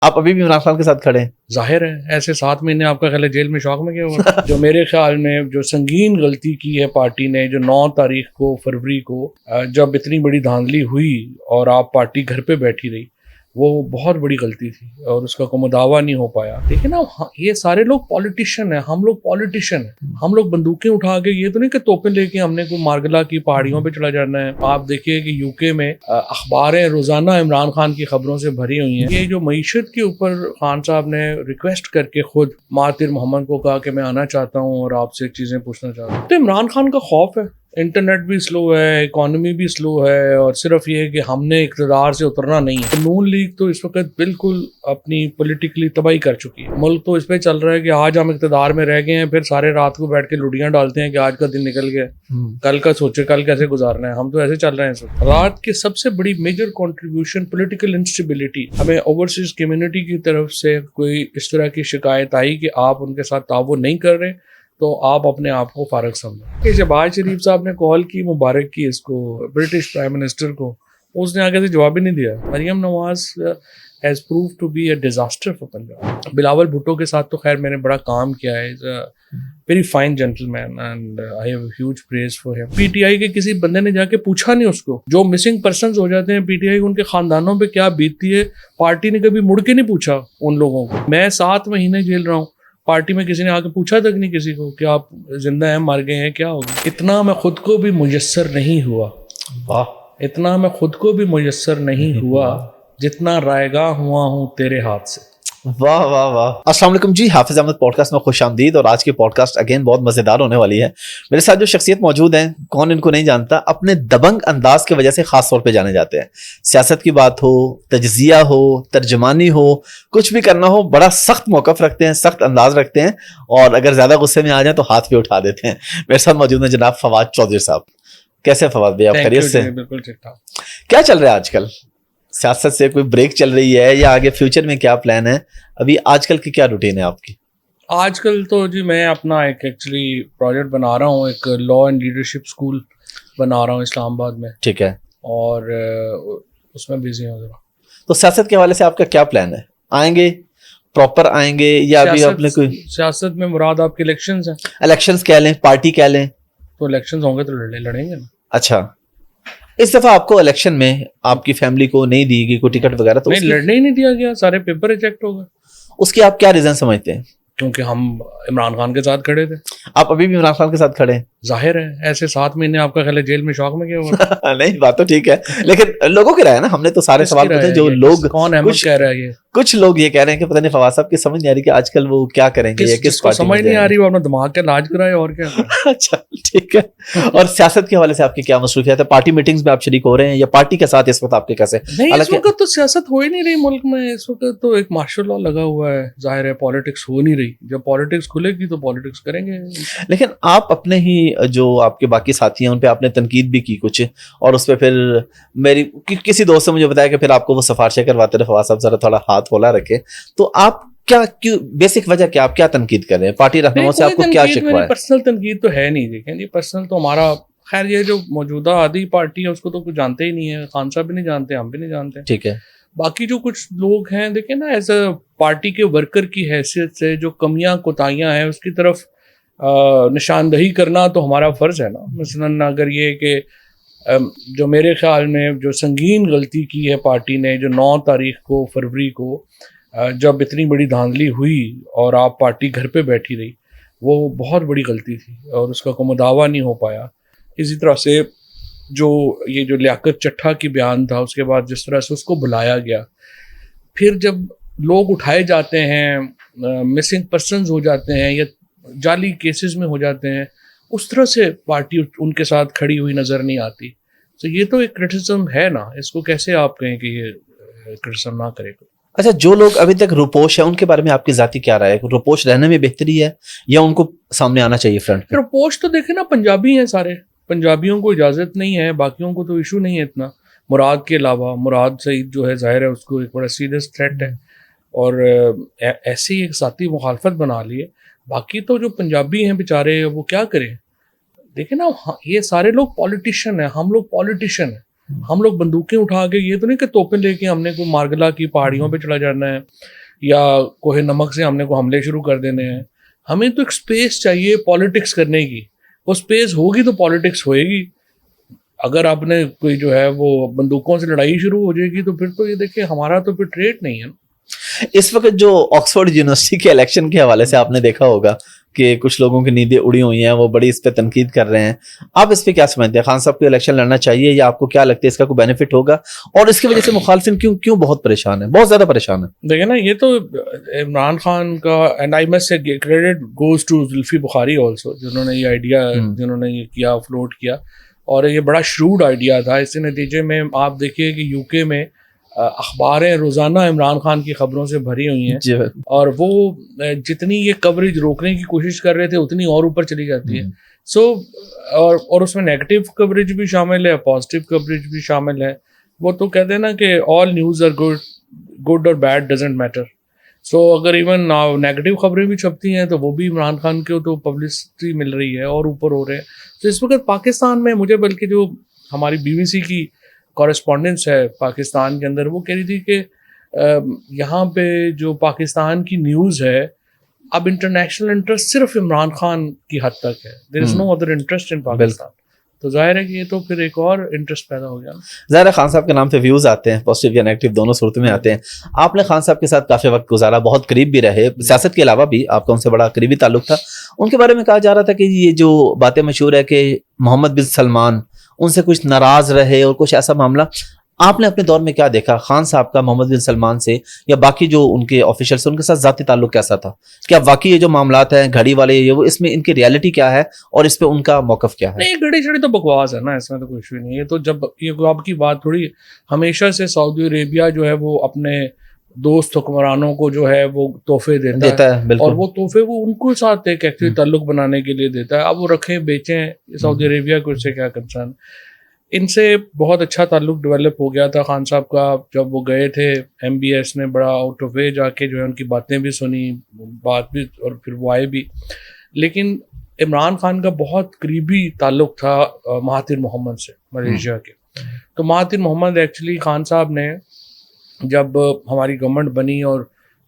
آپ ابھی بھی عمران خان کے ساتھ کھڑے ہیں؟ ظاہر ہے ایسے 7 مہینے آپ کا خیال ہے جیل میں شوق میں کیا ہوا جو میرے خیال میں جو سنگین غلطی کی ہے پارٹی نے، جو 9 تاریخ کو فروری کو جب اتنی بڑی دھاندلی ہوئی اور آپ پارٹی گھر پہ بیٹھی رہی، وہ بہت بڑی غلطی تھی اور اس کا کوئی مداوع نہیں ہو پایا. دیکھیں نا، یہ سارے لوگ پولیٹیشین ہیں، ہم لوگ پولیٹیشین ہیں. ہم لوگ بندوقیں اٹھا کے، یہ تو نہیں کہ توپیں لے کے ہم نے کوئی مارگلا کی پہاڑیوں پہ چلا جانا ہے. آپ دیکھیے کہ یو کے میں اخباریں روزانہ عمران خان کی خبروں سے بھری ہوئی ہیں. یہ جو معیشت کے اوپر خان صاحب نے ریکویسٹ کر کے خود مہاتیر محمد کو کہا کہ میں آنا چاہتا ہوں اور آپ سے چیزیں پوچھنا چاہتا ہوں، تو عمران خان کا خوف ہے. انٹرنیٹ بھی سلو ہے، اکانومی بھی سلو ہے، اور صرف یہ ہے کہ ہم نے اقتدار سے اترنا نہیں ہے. نون لیگ تو اس وقت بالکل اپنی پولیٹیکلی تباہی کر چکی ہے. ملک تو اس پہ چل رہا ہے کہ آج ہم اقتدار میں رہ گئے ہیں، پھر سارے رات کو بیٹھ کے لڈیاں ڈالتے ہیں کہ آج کا دن نکل گیا، کل کا سوچے کل کیسے گزارنا ہے. ہم تو ایسے چل رہے ہیں. رات کی سب سے بڑی میجر کنٹریبیوشن پولیٹیکل انسٹیبلٹی. ہمیں اوورسیز کمیونٹی کی طرف سے کوئی اس طرح کی شکایت آئی کہ آپ ان کے ساتھ تعاون نہیں کر رہے، تو آپ اپنے آپ کو فارغ سمجھیں. کہ شہباز شریف صاحب نے کال کی، مبارک کی اس کو، برٹش پرائم منسٹر کو، اس نے آگے سے جواب ہی نہیں دیا. Maryam Nawaz has proof to be a disaster for Punjab. Bilawal Bhutto کے ساتھ تو خیر میں نے بڑا کام کیا ہے، very fine gentleman and I have huge praise for him. P T آئی کے کسی بندے نے جا کے پوچھا نہیں اس کو، جو مسنگ پرسنز ہو جاتے ہیں پی ٹی آئی ان کے خاندانوں پہ کیا بیتتی ہے، پارٹی نے کبھی مڑ کے نہیں پوچھا ان لوگوں کو. میں 7 مہینے جیل رہا ہوں، پارٹی میں کسی نے آ کے پوچھا تک نہیں کسی کو کہ آپ زندہ ہیں مر گئے ہیں کیا ہوگا. اتنا میں خود کو بھی میسر نہیں ہوا، اتنا میں خود کو بھی میسر نہیں ہوا جتنا رائے گاہ ہوا ہوں تیرے ہاتھ سے. واہ واہ واہ. السلام علیکم جی، حافظ احمد پوڈ کاسٹ میں خوش آمدید. اور آج کی پوڈ کاسٹ اگین بہت مزیدار ہونے والی ہے. میرے ساتھ جو شخصیت موجود ہیں، کون ان کو نہیں جانتا، اپنے دبنگ انداز کی وجہ سے خاص طور پہ جانے جاتے ہیں. سیاست کی بات ہو، تجزیہ ہو، ترجمانی ہو، کچھ بھی کرنا ہو، بڑا سخت موقف رکھتے ہیں، سخت انداز رکھتے ہیں، اور اگر زیادہ غصے میں آ جائیں تو ہاتھ بھی اٹھا دیتے ہیں. میرے ساتھ موجود ہیں جناب فواد چودھری صاحب. کیسے فواد بھائی، آپ خیریت سے؟ بالکل ٹھیک ٹھاک. کیا چل رہا ہے آج کل؟ سیاست سے کوئی بریک چل رہی ہے یا آگے فیوچر میں کیا پلان ہے؟ ابھی آج کل کی کیا روٹین ہے آپ کی؟ آج کل تو جی میں اپنا ایک ایکچولی پروجیکٹ بنا رہا ہوں، ایک لا اینڈ لیڈرشپ اسکول بنا رہا ہوں اسلام آباد میں. ٹھیک ہے. اور اس میں بزی ہوں ذرا. تو سیاست کے حوالے سے آپ کا کیا پلان ہے؟ آئیں گے پراپر آئیں گے یا ابھی آپ نے کوئی؟ سیاست میں مراد آپ کے الیکشنز ہیں. الیکشنز کہہ لیں، پارٹی کہہ لیں. تو الیکشنز ہوں گے تو لڑیں گے نا. اچھا، اس دفعہ آپ کو الیکشن میں آپ کی فیملی کو نہیں دی گئی کوئی ٹکٹ وغیرہ؟ تو نہیں، لڑنے ہی نہیں دیا گیا، سارے پیپر ریجیکٹ ہو گئے. اس کی آپ کیا ریزن سمجھتے ہیں؟ کیونکہ ہم عمران خان کے ساتھ کھڑے تھے. آپ ابھی بھی عمران خان کے ساتھ کھڑے ہیں؟ ظاہر ہے ایسے 7 مہینے آپ کا خیال ہے جیل میں شوق میں کیا ہوا. نہیں، بات تو ٹھیک ہے، لیکن لوگوں کی رائے نا، ہم نے تو سارے سوال پوچھے. جو لوگ، کون احمد کہہ رہا ہے یہ، کچھ لوگ یہ کہہ رہے ہیں کہ پتہ نہیں فواد صاحب کی سمجھ نہیں آ رہی کہ آج کل وہ کیا کریں گے، کس کو سمجھ نہیں آ رہی، وہ اپنا دماغ کا علاج کرائے اور کیا. اچھا ٹھیک ہے. اور سیاست کے حوالے سے آپ کی کیا مصروفیات ہے؟ پارٹی میٹنگز میں آپ شریک ہو رہے ہیں یا پارٹی کے ساتھ اس وقت آپ کے کیسے؟ نہیں، اس وقت تو سیاست ہو ہی نہیں رہی ملک میں. اس وقت تو ایک مارشل لا لگا ہوا ہے، ظاہر ہے پالیٹکس ہو نہیں رہی. جب پالیٹکس کھلے گی تو پالیٹکس کریں گے. لیکن آپ اپنے ہی جو آپ کے باقی ساتھی ہیں ان پہ آپ نے تنقید بھی کی کچھ، اور اس پہ پھر میری کسی دوست نے مجھے بتایا کہ پھر آپ کو وہ سفارشیں کرواتے رہے، فواد صاحب ذرا تھوڑا ہاتھ کھولا رکھے. تو آپ کیا بیسک وجہ کیا، آپ کیا تنقید کر رہے ہیں؟ پارٹی رہنماؤں سے آپ کو کیا شکوہ ہے؟ پرسنل تنقید تو ہے نہیں. دیکھیں جی، پرسنل تو ہمارا خیر یہ جو موجودہ آدھی پارٹی ہے اس کو تو کچھ جانتے ہی نہیں ہے. خان صاحب بھی نہیں جانتے، ہم بھی نہیں جانتے. ٹھیک ہے. باقی جو کچھ لوگ ہیں، دیکھیں نا، ایز اے پارٹی کے ورکر کی حیثیت سے جو کمیاں کوتاہیاں ہیں اس کی طرف نشاندہی کرنا تو ہمارا فرض ہے نا. مثلاً اگر یہ کہ جو میرے خیال میں جو سنگین غلطی کی ہے پارٹی نے، جو 9 تاریخ کو فروری کو جب اتنی بڑی دھاندلی ہوئی اور آپ پارٹی گھر پہ بیٹھی رہی، وہ بہت بڑی غلطی تھی اور اس کا کوئی مداوع نہیں ہو پایا. اسی طرح سے جو یہ جو لیاقت چٹھا کی بیان تھا، اس کے بعد جس طرح سے اس کو بلایا گیا، پھر جب لوگ اٹھائے جاتے ہیں، مسنگ پرسنز ہو جاتے ہیں یا جعلی کیسز میں ہو جاتے ہیں، اس طرح سے پارٹی ان کے ساتھ کھڑی ہوئی نظر نہیں آتی. تو یہ تو ایک کرٹیسزم ہے نا، اس کو کیسے آپ کہیں کہ یہ کرٹیسزم نہ کرے. اچھا، جو لوگ ابھی تک روپوش ہیں ان کے بارے میں آپ کی ذاتی کیا رائے ہے؟ روپوش رہنے میں بہتری ہے یا ان کو سامنے آنا چاہیے فرنٹ پہ؟ روپوش تو دیکھیں نا، پنجابی ہیں سارے، پنجابیوں کو اجازت نہیں ہے، باقیوں کو تو ایشو نہیں ہے اتنا. مراد کے علاوہ مراد سعید جو ہے ظاہر ہے اس کو ایک بڑا سیریس تھریٹ ہے اور ایسی ایک ذاتی مخالفت بنا لی ہے. باقی تو جو پنجابی ہیں بیچارے وہ کیا کریں. دیکھیں نا، یہ سارے لوگ پولیٹیشین ہیں، ہم لوگ پولیٹیشین ہیں. ہم لوگ بندوقیں اٹھا کے, یہ تو نہیں کہ توپیں لے کے ہم نے کو مارگلا کی پہاڑیوں پہ چلا جانا ہے یا کوہ نمک سے ہم نے کو حملے شروع کر دینے ہیں. ہمیں تو ایک اسپیس چاہیے پالیٹکس کرنے کی. وہ اسپیس ہوگی تو پالیٹکس ہوئے گی. اگر آپ نے کوئی جو ہے وہ بندوقوں سے لڑائی شروع ہو جائے گی تو پھر تو یہ دیکھیں ہمارا تو پھر ٹریٹ نہیں ہے. اس وقت جو آکسفورڈ یونیورسٹی کے الیکشن کے حوالے سے آپ نے دیکھا ہوگا کہ کچھ لوگوں کی نیندیں اڑی ہوئی ہیں, وہ بڑی اس پہ تنقید کر رہے ہیں. آپ اس پہ کیا سمجھتے ہیں؟ خان صاحب کو الیکشن لڑنا چاہیے یا آپ کو کیا لگتا ہے اس کا کوئی بینیفٹ ہوگا, اور اس کی وجہ سے مخالفین کیوں بہت پریشان ہیں, بہت زیادہ پریشان ہیں؟ دیکھیں نا, یہ تو عمران خان کا, and I must say credit goes to Zulfi Bukhari also, جنہوں نے یہ آئیڈیا جنہوں نے یہ کیا, فلوٹ کیا, اور یہ بڑا شروڈ آئیڈیا تھا. اس کے نتیجے میں آپ دیکھیے کہ یو کے میں اخباریں روزانہ عمران خان کی خبروں سے بھری ہوئی ہیں, اور وہ جتنی یہ کوریج روکنے کی کوشش کر رہے تھے اتنی اور اوپر چلی جاتی ہے. سو اور اس میں نیگیٹو کوریج بھی شامل ہے, پازیٹیو کوریج بھی شامل ہے. وہ تو کہتے ہیں نا کہ آل نیوز آر گڈ اور بیڈ ڈزنٹ میٹر. سو اگر ایون نیگیٹو خبریں بھی چھپتی ہیں تو وہ بھی عمران خان کو تو پبلسٹی مل رہی ہے اور اوپر ہو رہے ہیں. تو اس وقت پاکستان میں مجھے, بلکہ جو ہماری BBC کی کورسپونڈنس ہے پاکستان کے اندر, وہ کہہ رہی تھی کہ یہاں پہ جو پاکستان کی نیوز ہے اب انٹرنیشنل انٹرسٹ صرف عمران خان کی حد تک ہے. There is no other interest in Pakistan. تو ظاہر ہے کہ یہ تو پھر ایک اور انٹرسٹ پیدا ہو گیا. ظاہر ہے خان صاحب کے نام پہ ویوز آتے ہیں, پازیٹیو یا نیگیٹو دونوں صورتوں میں آتے ہیں. آپ نے خان صاحب کے ساتھ کافی وقت گزارا, بہت قریب بھی رہے, سیاست کے علاوہ بھی آپ کا ان سے بڑا قریبی تعلق تھا. ان کے بارے میں کہا جا رہا تھا کہ یہ جو باتیں مشہور ہے کہ محمد بن سلمان ان سے کچھ ناراض رہے اور کچھ ایسا معاملہ. آپ نے اپنے دور میں کیا دیکھا خان صاحب کا محمد بن سلمان سے یا باقی جو ان کے آفیشلز ان کے ساتھ ذاتی تعلق کیسا تھا؟ کیا واقعی یہ جو معاملات ہیں گھڑی والے یہ وہ, اس میں ان کی ریالٹی کیا ہے اور اس پہ ان کا موقف کیا ہے؟ نہیں, گھڑی چھڑی تو بکواس ہے نا, اس میں تو کوئی ایشو نہیں. یہ تو جب یہ آپ کی بات تھوڑی, ہمیشہ سے سعودی عربیہ جو ہے وہ اپنے دوست حکمرانوں کو جو ہے وہ تحفے دیتا ہے, اور وہ تحفے وہ ان کو ساتھ ایک ایکچولی تعلق بنانے کے لیے دیتا ہے. اب وہ رکھیں بیچیں, سعودی عربیہ کو اس سے کیا کنسرن. ان سے بہت اچھا تعلق ڈیولپ ہو گیا تھا خان صاحب کا. جب وہ گئے تھے MBS نے بڑا آؤٹ آف وے جا کے جو ہے ان کی باتیں بھی سنی, بات بھی, اور پھر وہ آئے بھی. لیکن عمران خان کا بہت قریبی تعلق تھا مہاتیر محمد سے, ملیشیا کے. تو مہاتیر محمد ایکچولی خان صاحب نے جب ہماری گورنمنٹ بنی اور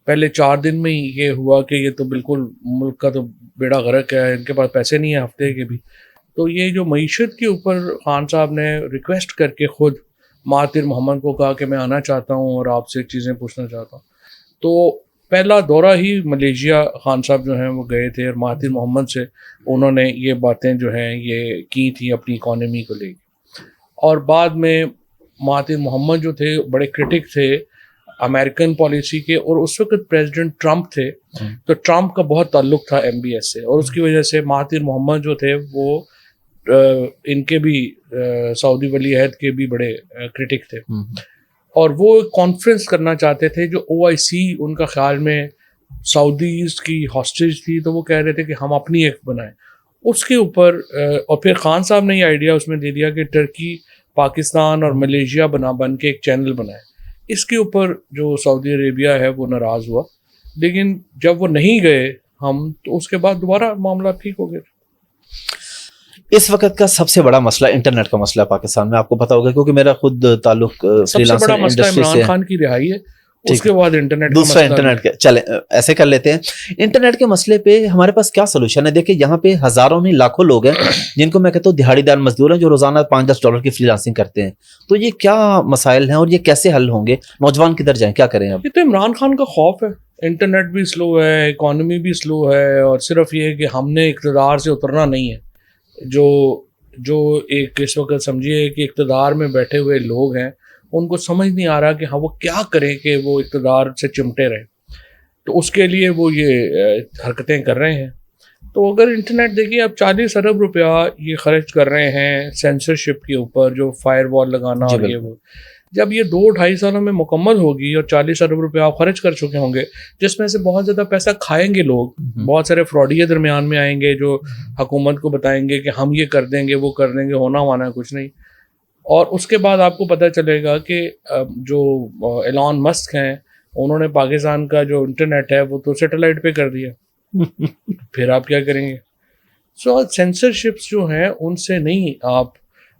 پہلے 4 دن میں ہی یہ ہوا کہ یہ تو بالکل ملک کا تو بیڑا غرق ہے, ان کے پاس پیسے نہیں ہیں ہفتے کے بھی. تو یہ جو معیشت کے اوپر خان صاحب نے ریکویسٹ کر کے خود مہاتیر محمد کو کہا کہ میں آنا چاہتا ہوں اور آپ سے چیزیں پوچھنا چاہتا ہوں. تو پہلا دورہ ہی ملیشیا خان صاحب جو ہیں وہ گئے تھے, اور مہاتیر محمد سے انہوں نے یہ باتیں جو ہیں یہ کی تھی اپنی اکانومی کو لے کے. اور بعد میں مہاتیر محمد جو تھے بڑے کرٹک تھے امریکن پالیسی کے, اور اس وقت پریزیڈنٹ ٹرمپ تھے. تو ٹرمپ کا بہت تعلق تھا MBS سے, اور اس کی وجہ سے مہاتیر محمد جو تھے وہ ان کے بھی سعودی ولی عہد کے بھی بڑے کرٹک تھے. اور وہ کانفرنس کرنا چاہتے تھے جو OIC ان کا خیال میں سعودیز کی ہاسٹیج تھی, تو وہ کہہ رہے تھے کہ ہم اپنی ایک بنائیں اس کے اوپر. اور پھر خان صاحب نے یہ آئیڈیا اس میں دے دیا کہ ٹرکی, پاکستان اور ملیشیا بن کے ایک چینل بنائے. اس کے اوپر جو سعودی عربیہ ہے وہ ناراض ہوا, لیکن جب وہ نہیں گئے ہم, تو اس کے بعد دوبارہ معاملہ ٹھیک ہو گیا. اس وقت کا سب سے بڑا مسئلہ انٹرنیٹ کا مسئلہ ہے پاکستان میں, آپ کو پتا ہوگا کیونکہ میرا خود تعلق سب سے بڑا مسئلہ عمران خان کی رہائی ہے, اس کے بعد انٹرنیٹ, دوسرا انٹرنیٹ کا. چلیں ایسے کر لیتے ہیں, انٹرنیٹ کے مسئلے پہ ہمارے پاس کیا سولوشن ہے؟ دیکھیں یہاں پہ ہزاروں نہیں لاکھوں لوگ ہیں جن کو میں کہتا ہوں دہاڑی دار مزدور ہیں جو روزانہ $5-10 کی فری لانسنگ کرتے ہیں. تو یہ کیا مسائل ہیں اور یہ کیسے حل ہوں گے؟ نوجوان کدھر جائیں, کیا کریں؟ اب یہ تو عمران خان کا خوف ہے. انٹرنیٹ بھی سلو ہے, اکانومی بھی سلو ہے, اور صرف یہ کہ ہم نے اقتدار سے اترنا نہیں ہے. جو ایک اس وقت سمجھیے کہ اقتدار میں بیٹھے ہوئے لوگ ہیں ان کو سمجھ نہیں آ رہا کہ ہاں وہ کیا کریں کہ وہ اقتدار سے چمٹے رہیں. تو اس کے لیے وہ یہ حرکتیں کر رہے ہیں. تو اگر انٹرنیٹ دیکھیے اب 40 ارب روپیہ یہ خرچ کر رہے ہیں سینسرشپ کے اوپر, جو فائر وال لگانا, اور یہ وہ جب یہ 2-2.5 سالوں میں مکمل ہوگی اور 40 ارب روپیہ آپ خرچ کر چکے ہوں گے, جس میں سے بہت زیادہ پیسہ کھائیں گے لوگ, بہت سارے فراڈیے درمیان میں آئیں گے جو حکومت کو بتائیں گے کہ ہم یہ کر دیں گے وہ کر دیں گے, ہونا مانا کچھ نہیں. اور اس کے بعد آپ کو پتہ چلے گا کہ جو ایلان مسک ہیں انہوں نے پاکستان کا جو انٹرنیٹ ہے وہ تو سیٹلائٹ پہ کر دیا, پھر آپ کیا کریں گے؟ سو سینسرشپس جو ہیں ان سے نہیں آپ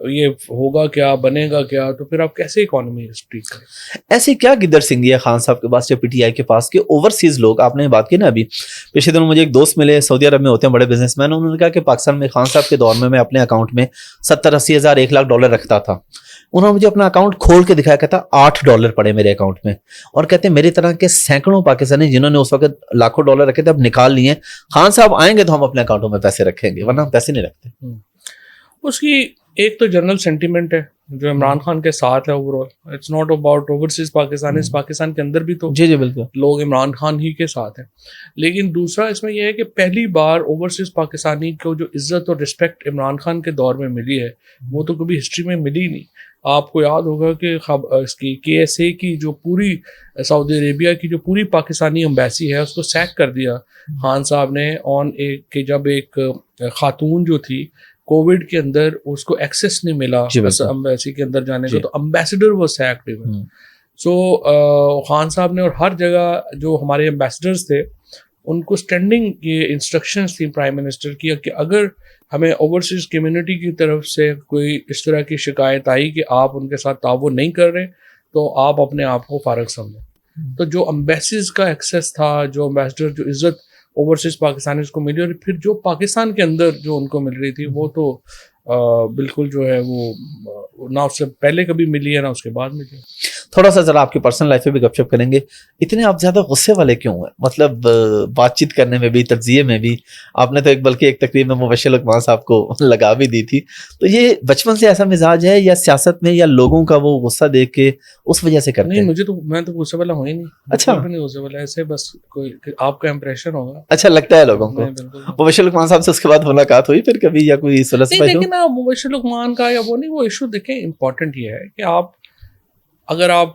یہ ہوگا کیا, بنے گا کیا, تو پھر آپ کیسے اکانومی ٹریٹ کریں. ایسی کیا گدر سنگھی ہے خان صاحب کے پاس یا پی ٹی آئی کے پاس کہ اوورسیز لوگ, آپ نے بات کی نا ابھی پچھلے دنوں مجھے ایک دوست ملے سعودی عرب میں ہوتے ہیں بڑے بزنس مین, انہوں نے کہا کہ پاکستان میں خان صاحب کے دور میں اپنے اکاؤنٹ میں 70-80 ہزار $1,00,000 رکھتا تھا. انہوں نے مجھے اپنا اکاؤنٹ کھول کے دکھایا, کہتا $8 پڑے میرے اکاؤنٹ میں, اور کہتے ہیں میری طرح کے سینکڑوں پاکستانی جنہوں نے اس وقت لاکھوں ڈالر رکھے تھے اب نکال لیے, خان صاحب آئیں گے تو ہم اپنے اکاؤنٹوں میں پیسے رکھیں گے, ورنہ ہم پیسے نہیں رکھتے. اس کی ایک تو جنرل سینٹیمنٹ ہے جو عمران خان کے ساتھ ہے overall, it's not about overseas Pakistan, Pakistan کے اندر بھی تو جی بالکل لوگ عمران خان ہی کے ساتھ ہیں. لیکن دوسرا اس میں یہ ہے کہ پہلی بار اوورسیز پاکستانی کو جو عزت اور رسپیکٹ عمران خان کے دور میں ملی ہے وہ تو کبھی ہسٹری میں ملی نہیں. آپ کو یاد ہوگا کہ اس کی KSA کی جو پوری سعودی عربیہ کی جو پوری پاکستانی امبیسی ہے اس کو سیک کر دیا خان صاحب نے آن ایک, کہ جب ایک خاتون جو تھی کووڈ کے اندر اس کو ایکسیس نہیں ملا امبیسی کے اندر جانے کا, تو امبیسڈر وہ سیکڈ. سو خان صاحب نے, اور ہر جگہ جو ہمارے امبیسڈرز تھے ان کو اسٹینڈنگ یہ انسٹرکشنز تھیں پرائم منسٹر کی کہ اگر ہمیں اوورسیز کمیونٹی کی طرف سے کوئی اس طرح کی شکایت آئی کہ آپ ان کے ساتھ تعاون نہیں کر رہے تو آپ اپنے آپ کو فارغ سمجھیں. تو جو امبیسیز کا ایکسیس تھا, جو امبیسڈر, جو عزت اوورسیز پاکستانیز کو ملی, اور پھر جو پاکستان کے اندر جو ان کو مل رہی تھی وہ تو بالکل جو ہے وہ نہ اس سے پہلے کبھی ملی ہے نہ اس کے بعد ملی. تھوڑا سا ذرا آپ کی پرسنل لائف میں بھی گپ شپ کریں گے. اتنے آپ زیادہ غصے والے کیوں ہیں, مطلب بات چیت کرنے میں بھی, تجزیے میں بھی؟ آپ نے تو بلکہ ایک تقریب میں مبشر لقمان صاحب کو لگا بھی دی تھی, تو یہ بچپن سے ایسا مزاج ہے یا سیاست میں یا لوگوں کا وہ غصہ دیکھ کے اس وجہ سے کرتے ہیں؟ نہیں, میں تو غصے والا ہوں ہی نہیں. اچھا, نہیں غصے والا, ایسے بس کوئی آپ کا امپریشن ہوگا. اچھا لگتا ہے لوگوں کو. مبشر لقمان صاحب سے اس کے بعد ملاقات ہوئی پھر کبھی یا کوئی صلح؟ لیکن مبشر لقمان کا یا وہ نہیں, وہ ایشو دیکھیں امپورٹنٹ یہ ہے کہ آپ اگر آپ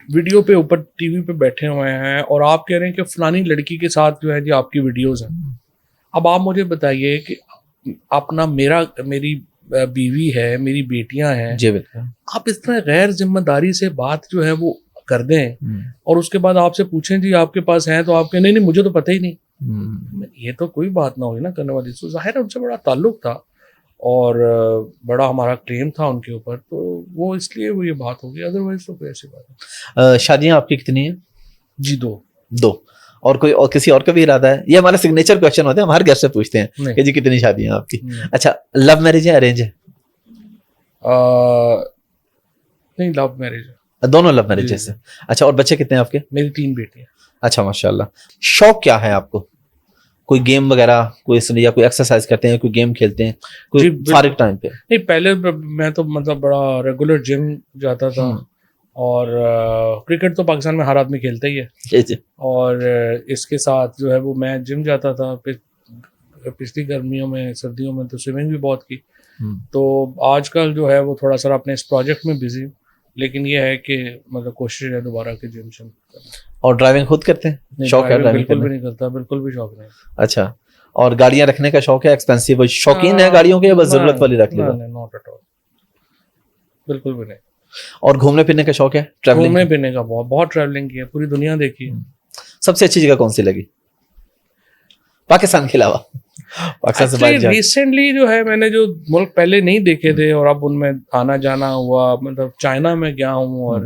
ویڈیو پہ اوپر ٹی وی پہ بیٹھے ہوئے ہیں اور آپ کہہ رہے ہیں کہ فلانی لڑکی کے ساتھ جو ہے جی آپ کی ویڈیوز ہیں, اب آپ مجھے بتائیے کہ اپنا میری بیوی ہے, میری بیٹیاں ہیں, جی بالکل, آپ اس طرح غیر ذمہ داری سے بات جو ہے وہ کر دیں اور اس کے بعد آپ سے پوچھیں جی آپ کے پاس ہیں, تو آپ کہیں نہیں مجھے تو پتہ ہی نہیں. یہ تو کوئی بات نہ ہوئی نا کرنے والی. تو ظاہر ہے ان سے بڑا تعلق تھا اور بڑا ہمارا کلیم تھا ان کے اوپر, تو وہ اس لیے وہ یہ بات ہوگی, ادروائز تو کوئی ایسی بات نہیں. شادیاں آپ کی کتنی ہیں؟ جی 2. اور کوئی اور کسی اور کا بھی ارادہ ہے؟ یہ ہمارا سگنیچر کویسچن ہوتا ہے, ہم ہر گیسٹ سے پوچھتے ہیں کہ جی کتنی شادیاں ہیں آپ کی. اچھا, لو میرج ہے ارینج ہے؟ نہیں, لو میرج ہے. دونوں لو میرج ہے. اچھا, اور بچے کتنے ہیں آپ کے؟ میری 3 بیٹیاں. اچھا ماشاء اللہ. شوق کیا ہے آپ کو؟ کوئی گیم وغیرہ, کوئی یا کوئی ایکسرسائز کرتے ہیں, کوئی گیم کھیلتے ہیں, کوئی فارغ ٹائم پہ؟ نہیں, پہلے میں تو مطلب بڑا ریگولر جم جاتا تھا, اور کرکٹ تو پاکستان میں ہر آدمی کھیلتا ہی ہے, اور اس کے ساتھ جو ہے وہ میں جم جاتا تھا. پچھلی گرمیوں میں, سردیوں میں تو سوئمنگ بھی بہت کی. تو آج کل جو ہے وہ تھوڑا سا اپنے اس پروجیکٹ میں بزی ہوں, لیکن یہ ہے کہ مطلب کوشش ہے دوبارہ کہ جم شم کرنا. اور ڈرائیونگ خود کرتے ہیں؟ شوق ہے ڈرائیونگ؟ بالکل بھی نہیں کرتا, بالکل بھی شوق نہیں. اچھا, اور گاڑیاں رکھنے کا شوق ہے؟ ایکسپینسو شوقین ہے گاڑیوں کے یا بس ضرورت والی رکھ لیتے؟ ناٹ ایٹ آل, بالکل بھی نہیں. اور گھومنے پھرنے کا شوق ہے؟ گھومنے پھرنے کا بہت ٹریولنگ کی ہے, پوری دنیا دیکھی ہے. سب سے اچھی جگہ کون سی لگی پاکستان کے علاوہ؟ ریسنٹلی جو ہے میں نے جو ملک پہلے نہیں دیکھے تھے اور اب ان میں آنا جانا ہوا, مطلب چائنا میں گیا ہوں اور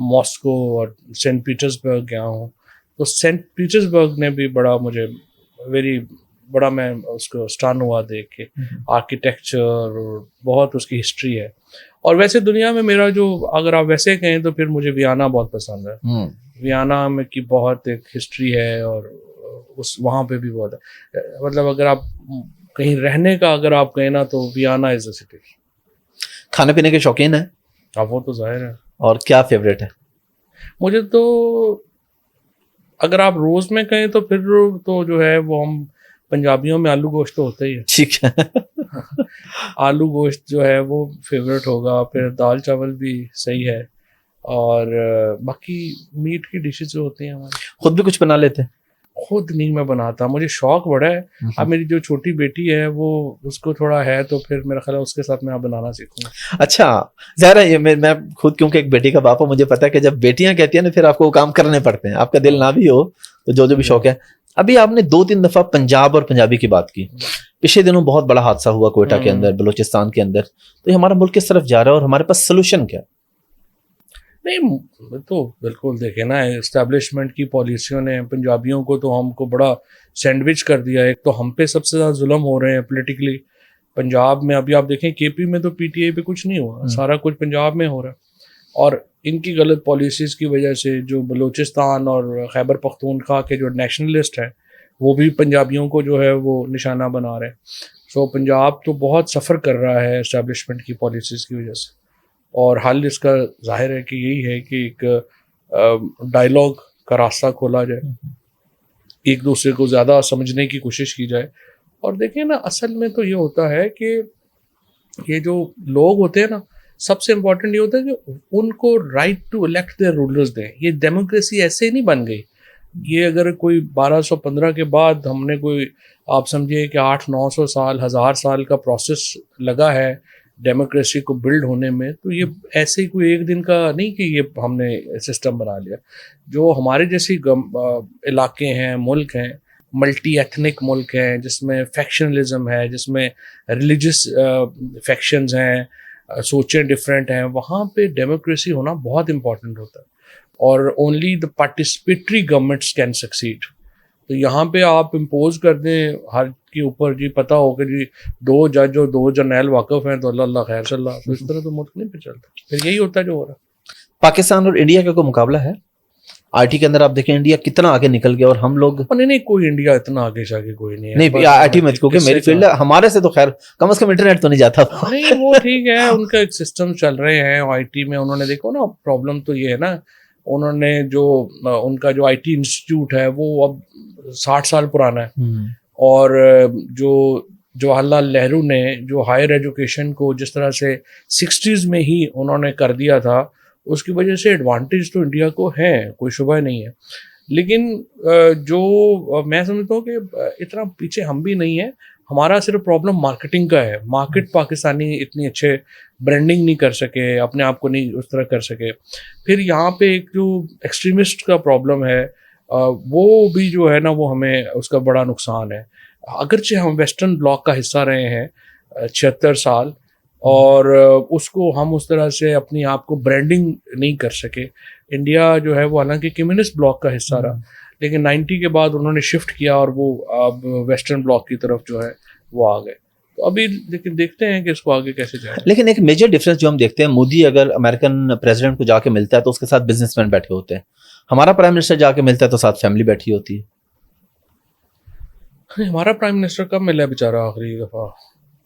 ماسکو اور سینٹ پیٹرسبرگ گیا ہوں. تو سینٹ پیٹرسبرگ نے بھی بڑا مجھے بڑا میں اس کو اسٹن ہوا دیکھ کے, آرکیٹیکچر اور بہت اس کی ہسٹری ہے. اور ویسے دنیا میں میرا جو, اگر آپ ویسے کہیں تو پھر مجھے ویانا بہت پسند ہے. ویانا میں کی بہت ایک ہسٹری ہے اور وہاں پہ بھی بہت ہے. مطلب اگر آپ کہیں رہنے کا اگر آپ کہیں نا تو ویانا از اے سٹی. کھانے پینے کے شوقین ہیں آپ؟ وہ تو ظاہر ہے. اور کیا فیوریٹ ہے؟ مجھے تو اگر آپ روز میں کہیں تو پھر تو جو ہے وہ ہم پنجابیوں میں آلو گوشت تو ہوتا ہی ہے. ٹھیک ہے, آلو گوشت جو ہے وہ فیوریٹ ہوگا. پھر دال چاول بھی صحیح ہے, اور باقی میٹ کی ڈشز جو ہوتی ہیں ہماری. خود بھی کچھ بنا لیتے ہیں؟ خود نہیں میں بناتا, مجھے شوق بڑا ہے. اب میری جو چھوٹی بیٹی ہے وہ اس کو تھوڑا ہے, تو پھر میرا خیال ہے اس کے ساتھ میں بنانا سیکھوں. اچھا, ظاہر ہے میں خود کیونکہ ایک بیٹی کا باپ ہوں, مجھے پتا ہے کہ جب بیٹیاں کہتی ہیں نا پھر آپ کو کام کرنے پڑتے ہیں, آپ کا دل نہ بھی ہو تو جو بھی شوق ہے. ابھی آپ نے 2-3 دفعہ پنجاب اور پنجابی کی بات کی. پچھلے دنوں بہت بڑا حادثہ ہوا کوئٹہ کے اندر، بلوچستان کے اندر، تو یہ ہمارا ملک کس طرف جا رہا ہے اور ہمارے پاس سولوشن کیا ہے؟ نہیں تو بالکل دیکھیں نا، اسٹیبلشمنٹ کی پالیسیوں نے پنجابیوں کو تو ہم کو بڑا سینڈوچ کر دیا ہے. ایک تو ہم پہ سب سے زیادہ ظلم ہو رہے ہیں پولیٹیکلی. پنجاب میں ابھی آپ دیکھیں کے پی میں تو پی ٹی آئی پہ کچھ نہیں ہوا، سارا کچھ پنجاب میں ہو رہا ہے. اور ان کی غلط پالیسیز کی وجہ سے جو بلوچستان اور خیبر پختونخوا کے جو نیشنلسٹ ہیں وہ بھی پنجابیوں کو جو ہے وہ نشانہ بنا رہے ہیں. سو پنجاب تو بہت سفر کر رہا ہے اسٹیبلشمنٹ کی پالیسیز کی وجہ سے، اور حل اس کا ظاہر ہے کہ یہی ہے کہ ایک ڈائلاگ کا راستہ کھولا جائے، ایک دوسرے کو زیادہ سمجھنے کی کوشش کی جائے. اور دیکھیں نا، اصل میں تو یہ ہوتا ہے کہ یہ جو لوگ ہوتے ہیں نا، سب سے امپورٹنٹ یہ ہوتا ہے کہ ان کو right to elect their rulers دیں. یہ ڈیموکریسی ایسے ہی نہیں بن گئی. یہ اگر کوئی 1215 کے بعد ہم نے کوئی، آپ سمجھے کہ 800-900 سال 1000 سال کا پروسیس لگا ہے ڈیموکریسی کو بلڈ ہونے میں، تو یہ ایسے ہی کوئی ایک دن کا نہیں کہ یہ ہم نے سسٹم بنا لیا. جو ہمارے جیسی علاقے ہیں، ملک ہیں، ملٹی ایتھنک ملک ہیں، جس میں فیکشنلزم ہے، جس میں ریلیجس فیکشنز ہیں، سوچیں ڈفرینٹ ہیں، وہاں پہ ڈیموکریسی ہونا بہت امپورٹنٹ ہوتا ہے. اور only the participatory governments can succeed. تو یہاں پہ آپ امپوز کر دیں ہر کے اوپر، جی پتہ ہو کہ جی 2 جج اور 2 جرنیل واقف ہیں تو اللہ خیر صلی اللہ، تو اس طرح تو ملک نہیں پہ چلتا. پھر یہی ہوتا ہے جو ہو رہا ہے. پاکستان اور انڈیا کا کوئی مقابلہ ہے آئی ٹی کے اندر؟ آپ دیکھیں انڈیا کتنا آگے نکل گیا اور ہم لوگ نہیں، کوئی انڈیا اتنا آگے جا کے کوئی نہیں ہے. نہیں آئی ٹی میں، کیونکہ میری فیلڈ ہمارے سے تو خیر کم از کم انٹرنیٹ تو نہیں جاتا. نہیں وہ ٹھیک ہے، ان کا ایک سسٹم چل رہے ہیں آئی ٹی میں. انہوں نے دیکھو نا، پرابلم تو یہ ہے نا، انہوں نے جو ان کا جو آئی ٹی انسٹیٹیوٹ ہے وہ اب 60 سال پرانا ہے. اور جو جواہر لال نہرو نے جو ہائر ایجوکیشن کو جس طرح سے 60s میں ہی انہوں نے کر دیا تھا، اس کی وجہ سے ایڈوانٹیج تو انڈیا کو ہے، کوئی شبہ نہیں ہے. لیکن جو میں سمجھتا ہوں کہ اتنا پیچھے ہم بھی نہیں ہیں. ہمارا صرف پرابلم مارکیٹنگ کا ہے. مارکیٹ پاکستانی اتنی اچھے برانڈنگ نہیں کر سکے، اپنے آپ کو نہیں اس طرح کر سکے. پھر یہاں پہ ایک جو ایکسٹریمسٹ کا پرابلم ہے، وہ بھی جو ہے نا، وہ ہمیں اس کا بڑا نقصان ہے. اگرچہ ہم ویسٹرن بلاک کا حصہ رہے ہیں 76 سال، اور اس کو ہم اس طرح سے اپنی آپ کو برانڈنگ نہیں کر سکے. انڈیا جو ہے وہ حالانکہ کمیونسٹ بلاک کا حصہ رہا، لیکن 90 کے بعد انہوں نے شفٹ کیا اور وہ اب ویسٹرن بلاک کی طرف جو ہے وہ آ گئے. تو ابھی لیکن دیکھتے ہیں کہ اس کو آگے کیسے جائے. لیکن ایک میجر ڈفرینس جو ہم دیکھتے ہیں، مودی اگر امریکن پریزیڈنٹ کو جا کے ملتا ہے تو اس کے ساتھ بزنس مین بیٹھے ہوتے ہیں. ہمارا پرائم منسٹر جا کے ملتا ہے تو ساتھ فیملی بیٹھی ہوتی ہے. ہمارا پرائم منسٹر کب ملا بیچارہ آخری دفعہ؟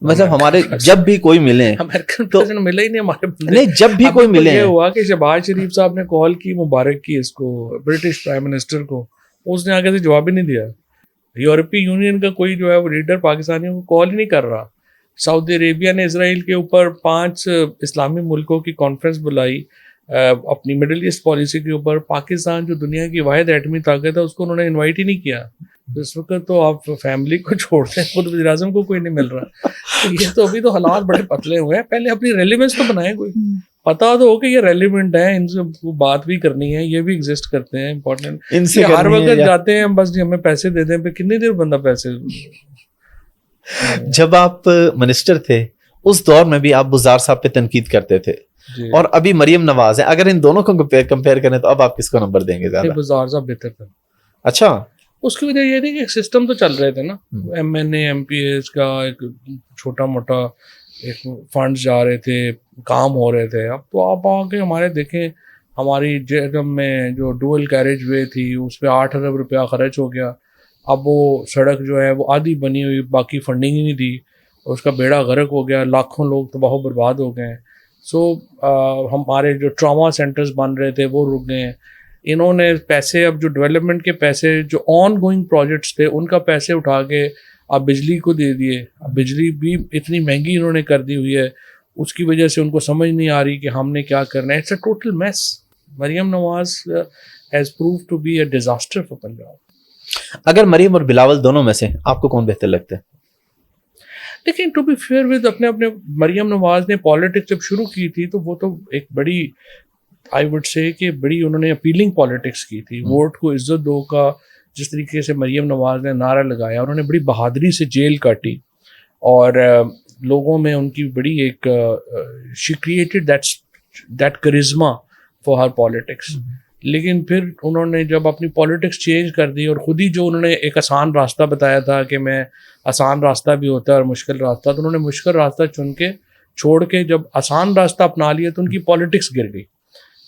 مطلب ہمارے جب بھی کوئی ملے، امریکن پریزیڈنٹ ملا ہی نہیں ہمارے بندے. نہیں جب بھی کوئی ملے. یہ ہوا کہ شہباز شریف صاحب نے کال کی، مبارک کی اس کو، برٹش پرائم منسٹر کو، اس نے آگے سے جواب ہی نہیں دیا. یورپی یونین کا کوئی جو ہے وہ لیڈر پاکستانیوں کو کال ہی نہیں کر رہا. سعودی عربیہ نے اسرائیل کے اوپر 5 اسلامی ملکوں کی کانفرنس بلائی اپنی مڈل ایسٹ پالیسی کے اوپر. پاکستان جو دنیا کی واحد ایٹمی طاقت ہے، اس کو انہوں نے انوائٹ ہی نہیں کیا. اس وقت تو آپ فیملی کو چھوڑتے ہیں، خود وزیر اعظم کو کوئی نہیں مل رہا. یہ تو ابھی تو حالات بڑے پتلے ہوئے ہیں. پہلے اپنی ریلیونس تو بنائیں، کوئی پتا تو ہو کہ یہ ریلیونٹ ہے، ان سے بات بھی کرنی ہے، یہ بھی ایگزسٹ کرتے ہیں، امپورٹنٹ. ان سے ہر وقت جاتے ہیں بس جی ہمیں پیسے دے دیں، پھر کتنی دیر بندہ پیسے. جب آپ منسٹر تھے اس دور میں بھی آپ بزار صاحب پہ تنقید کرتے تھے، اور ابھی مریم نواز ہیں. اگر ان دونوں کو کمپیئر کریں تو اب آپ کس کو نمبر دیں گے زیادہ؟ بزار صاحب بہتر تھے. اچھا، اس کی وجہ یہ تھی کہ سسٹم تو چل رہے تھے نا، M N A M P S کا ایک چھوٹا موٹا ایک فنڈز جا رہے تھے، کام ہو رہے تھے. اب تو آپ آ کے ہمارے دیکھیں، ہماری جہلم میں جو ڈوئل کیریج وے تھی اس پہ 8 ارب روپیہ خرچ ہو گیا. اب وہ سڑک جو ہے وہ آدھی بنی ہوئی، باقی فنڈنگ ہی نہیں دی، اس کا بیڑا غرق ہو گیا، لاکھوں لوگ تباہ و برباد ہو گئے ہیں. سو ہمارے جو ٹراما سینٹرز بن رہے تھے وہ رک گئے ہیں. انہوں نے پیسے، اب جو ڈیولپمنٹ کے پیسے جو آن گوئنگ پروجیکٹس تھے ان کا پیسے اٹھا کے اب بجلی کو دے دیے. اب بجلی بھی اتنی مہنگی انہوں نے کر دی ہوئی ہے، اس کی وجہ سے ان کو سمجھ نہیں آ رہی کہ ہم نے کیا کرنا ہے. It's a total mess. Maryam Nawaz has proved to be a disaster for Punjab. اگر مریم اور بلاول دونوں میں سے آپ کو کون بہتر لگتا ہے؟ لیکن ٹو بی فیئر ود اپنے مریم نواز نے پالیٹکس جب شروع کی تھی تو وہ تو ایک بڑی، آئی وڈ سے کہ بڑی انہوں نے اپیلنگ پالیٹکس کی تھی. ووٹ کو عزت دو کا جس طریقے سے مریم نواز نے نعرہ لگایا، انہوں نے بڑی بہادری سے جیل کاٹی. اور لوگوں میں ان کی بڑی ایک she created that charisma for her politics. لیکن پھر انہوں نے جب اپنی پالیٹکس چینج کر دی اور خود ہی جو انہوں نے ایک آسان راستہ بتایا تھا کہ میں آسان راستہ بھی ہوتا ہے اور مشکل راستہ، تو انہوں نے مشکل راستہ چھوڑ کے جب آسان راستہ اپنا لیا تو ان کی پالیٹکس گر گئی،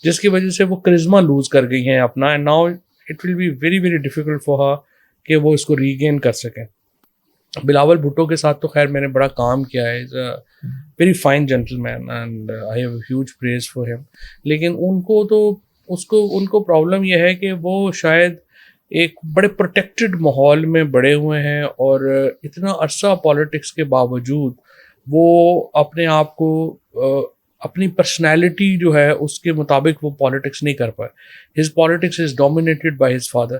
جس کی وجہ سے وہ کرزما لوز کر گئی ہیں اپنا. And now it will be very very difficult for her کہ وہ اس کو ریگین کر سکیں. بلاول بھٹو کے ساتھ تو خیر میں نے بڑا کام کیا ہے، is a very fine gentleman and I have huge praise for him. لیکن ان کو پرابلم یہ ہے کہ وہ شاید ایک بڑے پروٹیکٹڈ ماحول میں بڑے ہوئے ہیں، اور اتنا عرصہ پالیٹکس کے باوجود وہ اپنے آپ کو اپنی پرسنالٹی جو ہے اس کے مطابق وہ پالیٹکس نہیں کر پائے. His politics is dominated by his father,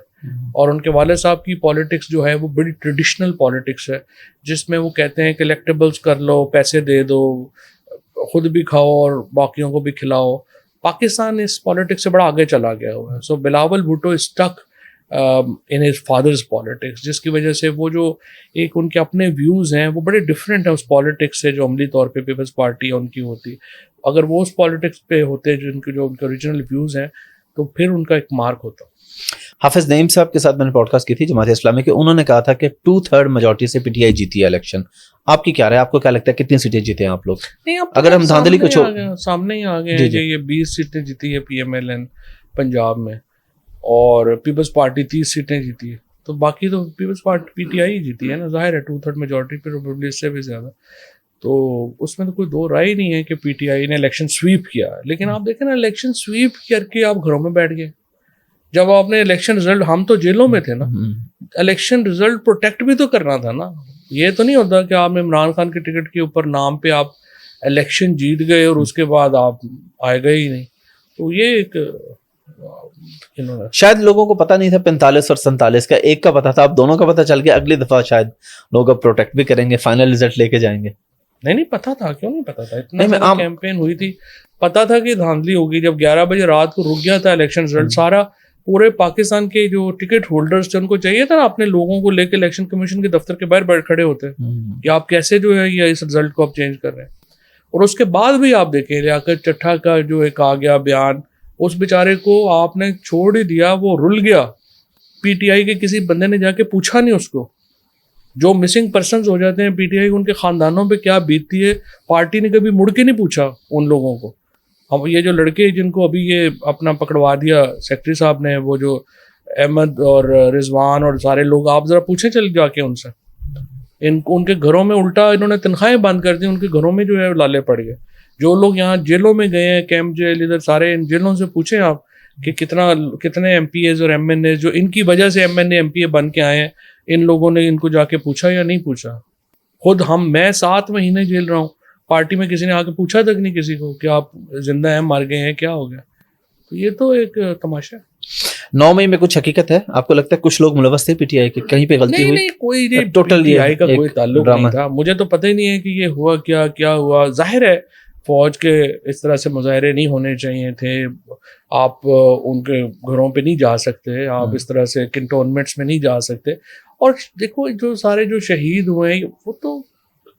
اور ان کے والد صاحب کی پالیٹکس جو ہے وہ بڑی ٹریڈیشنل پالیٹکس ہے، جس میں وہ کہتے ہیں کلیکٹیبلز کر لو، پیسے دے دو، خود بھی کھاؤ اور باقیوں کو بھی کھلاؤ. پاکستان اس پالیٹکس سے بڑا آگے چلا گیا ہوا ہے. So Bilawal Bhutto is stuck in his father's politics, جس کی وجہ سے وہ جو ایک ان کے اپنے ویوز ہیں وہ بڑے ڈفرینٹ ہیں اس پالیٹکس سے جو عملی طور پہ پیپلز پارٹی ان کی ہوتی. اگر وہ اس پالیٹکس پہ ہوتے جو ان کے اوریجنل ویوز ہیں تو پھر ان کا ایک مارک ہوتا. حافظ نعیم صاحب کے ساتھ میں نے پوڈ کاسٹ کی تھی جماعت اسلامی کے، انہوں نے کہا تھا کہ 2/3 میجورٹی سے پی ٹی آئی جیتی ہے الیکشن. آپ کی کیا رائے؟ آپ کو کیا لگتا ہے کتنی سیٹیں جیتے ہیں آپ لوگ؟ اگر ہم دھاندلی کو سامنے ہی آ گئے ہیں کہ یہ 20 سیٹیں جیتی ہے P M L N Punjab میں، اور پیپلز پارٹی 30 سیٹیں جیتی ہے. تو باقی تو Peoples party P T I جیتی ہے نا، ظاہر ہے 2/3 میجورٹی پہ ریپبلک سے بھی زیادہ. تو اس میں تو کوئی دو رائے نہیں ہے کہ پی ٹی آئی نے الیکشن سویپ کیا. لیکن آپ دیکھیں نا، الیکشن سویپ کر کے آپ گھروں میں بیٹھ گئے. جب آپ نے الیکشن رزلٹ، ہم تو جیلوں میں تھے نا، الیکشن رزلٹ پروٹیکٹ بھی تو کرنا تھا نا. یہ تو نہیں ہوتا کہ آپ عمران خان کے ٹکٹ کے اوپر نام پہ آپ الیکشن جیت گئے اور اس کے بعد آپ آئے گئے ہی نہیں. تو یہ ایک شاید لوگوں کو پتا نہیں تھا 45 اور 47 کا، ایک کا پتا تھا، اب دونوں کا پتا چل گیا. اگلی دفعہ شاید لوگ اب پروٹیکٹ بھی کریں گے، فائنل رزلٹ لے کے جائیں گے. نہیں پتا تھا، کیوں نہیں پتا تھا؟ اتنا کیمپین ہوئی تھی، پتا تھا کہ دھاندلی ہوگی. جب 11 بجے رات کو رک گیا تھا الیکشن رزلٹ، سارا پورے پاکستان کے جو ٹکٹ ہولڈرز تھے ان کو چاہیے تھا نا اپنے لوگوں کو لے کے الیکشن کمیشن کے دفتر کے باہر بیٹھ کھڑے ہوتے کہ آپ کیسے جو ہے یہ اس رزلٹ کو آپ چینج کر رہے ہیں. اور اس کے بعد بھی آپ دیکھیں لیاقت چٹھا کا جو ایک آ گیا بیان، اس بیچارے کو آپ نے چھوڑ ہی دیا، وہ رل گیا. پی ٹی آئی کے کسی بندے نے جا کے پوچھا نہیں اس کو. جو مسنگ پرسنز ہو جاتے ہیں پی ٹی آئی ان کے خاندانوں پہ کیا بیتتی ہے، پارٹی نے کبھی مڑ کے نہیں پوچھا ان لوگوں کو. اب یہ جو لڑکے جن کو ابھی یہ اپنا پکڑوا دیا سیکٹری صاحب نے، وہ جو احمد اور رضوان اور سارے لوگ، آپ ذرا پوچھیں چل جا کے ان سے. ان کے گھروں میں الٹا انہوں نے تنخواہیں بند کر دی، ان کے گھروں میں جو ہے لالے پڑ گئے. جو لوگ یہاں جیلوں میں گئے ہیں، کیمپ جیل، ادھر سارے ان جیلوں سے پوچھیں آپ کہ کتنے ایم پی ایز اور ایم این اے جو ان کی وجہ سے M N A M P A بن کے آئے ہیں، ان لوگوں نے ان کو جا کے پوچھا یا نہیں پوچھا. خود میں 7 مہینے جیل رہا ہوں، پارٹی میں کسی نے آ کے پوچھا تک نہیں کسی کو کہ آپ زندہ ہیں، مر گئے ہیں، کیا ہو گیا. تو یہ تو ایک تماشا ہے. 9 مئی میں کچھ حقیقت ہے؟ آپ کو لگتا ہے کچھ لوگ ملوث تھے پی ٹی آئی کے، کہیں پہ غلطی ہوئی؟ نہیں کوئی ٹوٹل پی ٹی آئی کا کوئی تعلق نہیں تھا. مجھے تو پتہ ہی نہیں ہے کہ یہ ہوا کیا ہوا. ظاہر ہے فوج کے اس طرح سے مظاہرے نہیں ہونے چاہیے تھے. آپ ان کے گھروں پہ نہیں جا سکتے، آپ اس طرح سے کنٹونمنٹس میں نہیں جا سکتے. اور دیکھو جو سارے جو شہید ہوئے ہیں وہ تو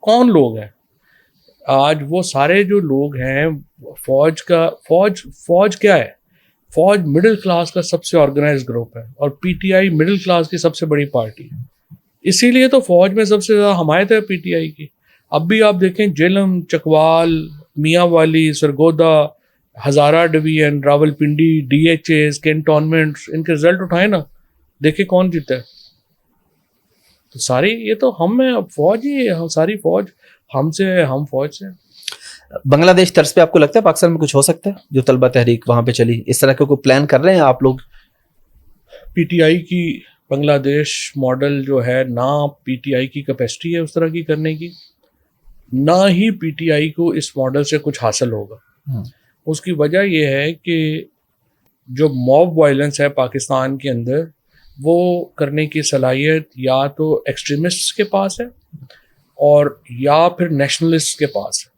کون لوگ ہیں آج؟ وہ سارے جو لوگ ہیں فوج کیا ہے؟ فوج مڈل کلاس کا سب سے آرگنائز گروپ ہے، اور پی ٹی آئی مڈل کلاس کی سب سے بڑی پارٹی ہے. اسی لیے تو فوج میں سب سے زیادہ حمایت ہے پی ٹی آئی کی. اب بھی آپ دیکھیں Jhelum, Chakwal, Mianwali, Sargodha, Hazara division, Rawalpindi, D H As, cantonment, ان کے رزلٹ اٹھائے نا، دیکھیں کون جیتا ہے. تو ساری یہ تو ہم ہیں، فوج ہی ہے، ساری فوج ہم فوج سے. بنگلہ دیش طرز پہ آپ کو لگتا ہے پاکستان میں کچھ ہو سکتا ہے؟ جو طلبہ تحریک وہاں پہ چلی، اس طرح کا کوئی پلان کر رہے ہیں آپ لوگ؟ پی ٹی آئی کی بنگلہ دیش ماڈل جو ہے، نہ پی ٹی آئی کی کیپیسٹی ہے اس طرح کی کرنے کی، نہ ہی پی ٹی آئی کو اس ماڈل سے کچھ حاصل ہوگا. اس کی وجہ یہ ہے کہ جو موب وائلنس ہے پاکستان کے اندر، وہ کرنے کی صلاحیت یا تو ایکسٹریمسٹ کے پاس ہے اور یا پھر نیشنلسٹ کے پاس ہے.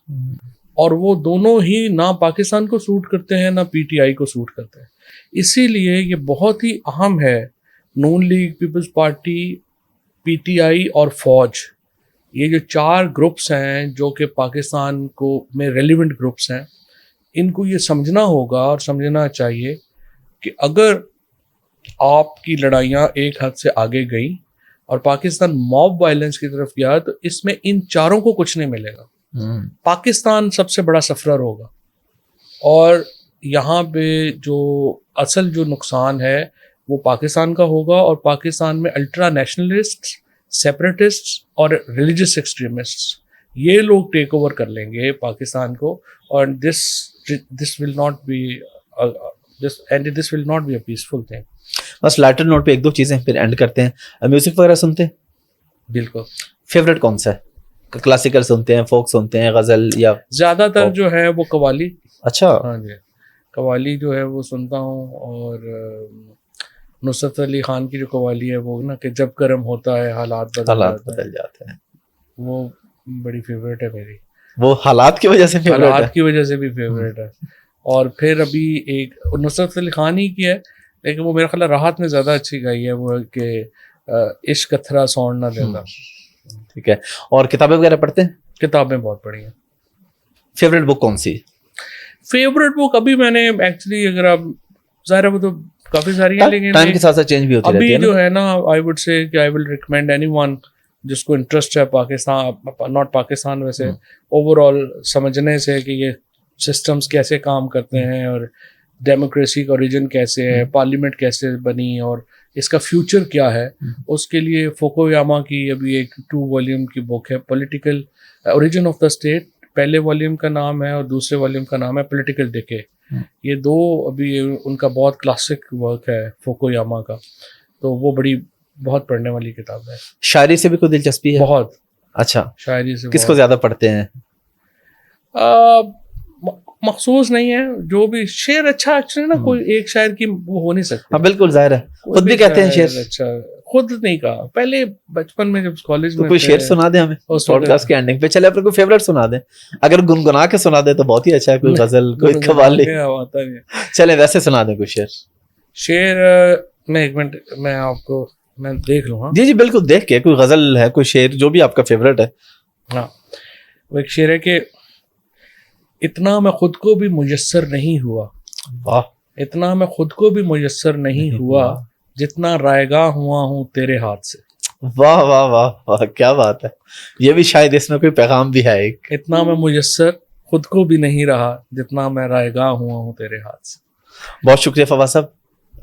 اور وہ دونوں ہی نہ پاکستان کو سوٹ کرتے ہیں نہ پی ٹی آئی کو سوٹ کرتے ہیں. اسی لیے یہ بہت ہی اہم ہے، Noon league, peoples party, P T I اور فوج، یہ جو 4 گروپس ہیں جو کہ پاکستان کو میں ریلیونٹ گروپس ہیں، ان کو یہ سمجھنا ہوگا اور سمجھنا چاہیے کہ اگر آپ کی لڑائیاں ایک حد سے آگے گئیں اور پاکستان موب وائلنس کی طرف گیا تو اس میں ان چاروں کو کچھ نہیں ملے گا. پاکستان سب سے بڑا سفرر ہوگا اور یہاں پہ جو اصل جو نقصان ہے وہ پاکستان کا ہوگا، اور پاکستان میں الٹرا نیشنلسٹ، سیپریٹسٹ اور ریلیجس ایکسٹریمسٹ یہ لوگ ٹیک اوور کر لیں گے پاکستان کو، اور this will not be a peaceful thing. بس لائٹر نوٹ پہ ایک دو چیزیں پھر اینڈ کرتے ہیں. میوزک وغیرہ سنتے ہیں؟ بالکل. فیوریٹ کون سا ہے؟ کلاسیکل سنتے ہیں، فوک سنتے ہیں، غزل یا زیادہ تر جو ہے وہ قوالی. اچھا. ہاں جی، قوالی جو ہے وہ سنتا ہوں، اور نصرت علی خان کی جو قوالی ہے وہ نا کہ جب کرم ہوتا ہے حالات بدل جاتے ہیں، وہ بڑی فیوریٹ ہے میری. وہ حالات کی وجہ سے فیوریٹ ہے؟ حالات کی وجہ سے بھی فیوریٹ ہے. اور پھر ابھی ایک نصرت علی خان ہی کی ہے لیکن وہ میرا خیال ہے راحت نے زیادہ اچھی گائی ہے، وہ کہ عشق اتھرا سونڈ نہ دیتا. ٹھیک ہے. اور کتابیں وغیرہ پڑھتے ہیں؟ کتابیں بہت پڑھی ہیں. فیوریٹ بک کون سی؟ فیوریٹ بک ابھی میں نے ایکچولی، اگر آپ ظاہر ہے وہ تو کافی ساری ہیں لیکن ٹائم کے ساتھ ساتھ چینج بھی ہوتی رہتی ہے ابھی جو ہے نا آئی وڈ سے کہ آئی ول ریکمینڈ اینی ون جس کو انٹرسٹ ہے پاکستان، ناٹ پاکستان ویسے اوور آل سمجھنے سے کہ یہ سسٹمز کیسے کام کرتے ہیں اور ڈیموکریسی کا اوریجن کیسے ہے، پارلیمنٹ کیسے بنی اور اس کا فیوچر کیا ہے. اس کے لیے فوکویاما کی ابھی ایک 2 والیوم کی بک ہے، political origin of the state. پہلے والیوم کا نام ہے اور دوسرے والیوم کا نام ہے پولیٹیکل ڈیکے. یہ 2 ابھی ان کا بہت کلاسک ورک ہے فوکویاما کا، تو وہ بہت پڑھنے والی کتاب ہے. شاعری سے بھی کوئی دلچسپی ہے؟ بہت. اچھا. شاعری سے کس کو زیادہ پڑھتے ہیں؟ مخصوص نہیں ہے، جو بھی شعر اچھا ایکچولی نا کوئی ایک شاعر کی وہ ہو نہیں سکتی. ہاں بالکل ظاہر ہے، خود بھی کہتے ہیں شعر. اچھا خود نہیں کہا، پہلے بچپن میں جب کالج میں کوئی شعر سنا دیں ہمیں پوڈ کاسٹ کے اینڈنگ پہ. چلے اپنے کوئی فیوریٹ سنا دیں، اگر گنگنا کے سنا دیں تو بہت ہی اچھا ہے. کوئی غزل، کوئی قوالی، چلے ویسے سنا دیں کوئی شعر. میں ایک منٹ میں آپ کو میں دیکھ لوں. ہاں جی بالکل، دیکھ کے کوئی غزل ہے، کوئی شعر جو بھی آپ کا فیوریٹ ہے. ہاں وہ ایک شعر ہے کہ اتنا میں خود کو بھی میسر نہیں ہوا، واہ، اتنا میں خود کو بھی میسر نہیں ہوا جتنا رائے گاہ ہوا ہوں تیرے ہاتھ سے. واہ واہ واہ واہ، کیا بات ہے. یہ بھی شاید اس میں کوئی پیغام بھی ہے ایک. اتنا میں میسر خود کو بھی نہیں رہا جتنا میں رائے گاہ ہوا ہوں تیرے ہاتھ سے. بہت شکریہ فواز صاحب.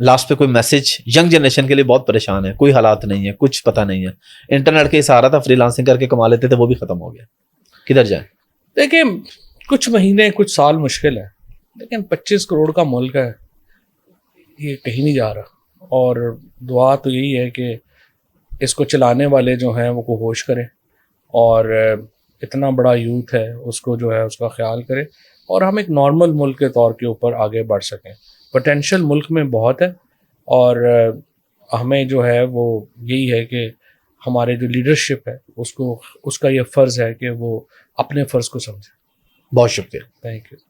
لاسٹ پہ کوئی میسج ینگ جنریشن کے لیے بہت پریشان ہے، کوئی حالات نہیں ہے، کچھ پتہ نہیں ہے، انٹرنیٹ کے سہارا تھا، فری لانسنگ کر کے کما لیتے تھے، وہ بھی ختم ہو گیا، کدھر جائیں؟ دیکھیں کچھ مہینے کچھ سال مشکل ہے لیکن 25 کروڑ کا ملک ہے، یہ کہیں نہیں جا رہا. اور دعا تو یہی ہے کہ اس کو چلانے والے جو ہیں وہ کو ہوش کریں اور اتنا بڑا یوتھ ہے اس کو جو ہے اس کا خیال کرے اور ہم ایک نارمل ملک کے طور کے اوپر آگے بڑھ سکیں. پوٹینشیل ملک میں بہت ہے اور ہمیں جو ہے وہ یہی ہے کہ ہمارے جو لیڈرشپ ہے اس کا یہ فرض ہے کہ وہ اپنے فرض کو سمجھے. بہت شکریہ. Thank you.